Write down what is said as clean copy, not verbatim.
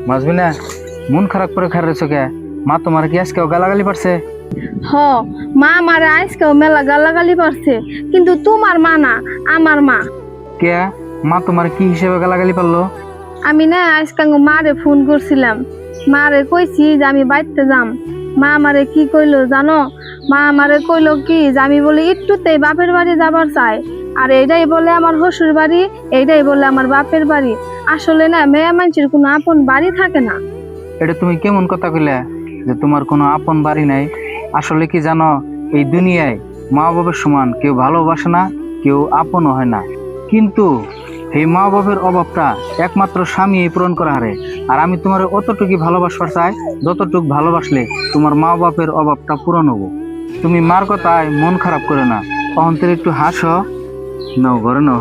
বাঁচবি না? মন খারাপ করে খার রয়েছে কে? মা তোমার কি আজকেও গালাগালি পারছে? হ, মা আমারে আজকেও মেলা গালাগালি পারছে, কিন্তু তোমার মা না, আমার মা। কে? মা তোমার কি হিসেবে গালাগালি পারলো? আমি না আজকে মারে ফোন করছিলাম, মারে কইছি যে আমি বাইতে যাম। মা আমারে কি কইলো জানো? মা আমারে কইলো কি যে আমি বলে একটুতেই বাপের বাড়ি যাবার চাই, আর এইটাই বলে আমার শ্বশুর বাড়ি, এইটাই বলে আমার বাপের বাড়ি। আসলে না, মেয়ে মানুষের কোনো আপন বাড়ি থাকে না। এটা তুমি কেমন কথা কইলে যে তোমার কোনো আপন বাড়ি নাই? আসলে কি জানো, এই দুনিয়ায় মা বাবার সমান কেউ ভালোবাসে না, কেউ আপনও হয় না। কিন্তু এই মা বাবার অভাবটা একমাত্র স্বামী পূরণ করা হারে। আর আমি তোমার অতটুকু ভালোবাসবার চাই যতটুকু ভালোবাসলে তোমার মা বাপের অভাবটা পূরণ হবো। তুমি মার কথায় মন খারাপ করে না, অন্তরে একটু হাসো। নাও ঘরে নাও।